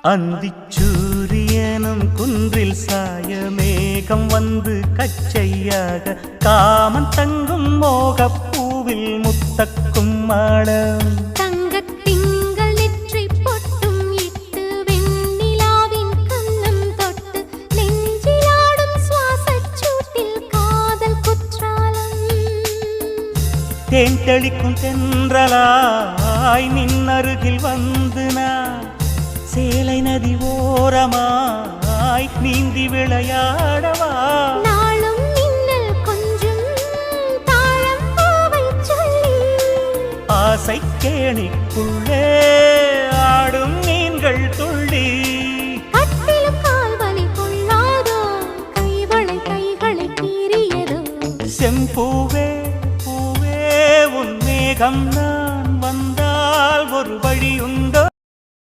அந்திச்சூரியனும் குன்றில் சாய மேகம் வந்து கச்சையாக காமன் தங்கும் மோகப்பூவில் முத்தக்கும் மாடம் தேன் தெளிக்கும் தென்றலாய் நின்னருகில் வந்து நான் சேலை நதி ஓரமாய் நீந்தி விளையாடவா நாளும் மின்னல் கொஞ்சம் தாழம் பூவை சொல்லி ஆசை கேணிக்குள்ளே ஆடும் மீன்கள் துள்ளி கட்டிலும் கால்வலி கொள்ளாதோ கைகளை கீறியதோ செம்பூவே மேகம் நான் வந்தால் ஒரு வழி உண்டோ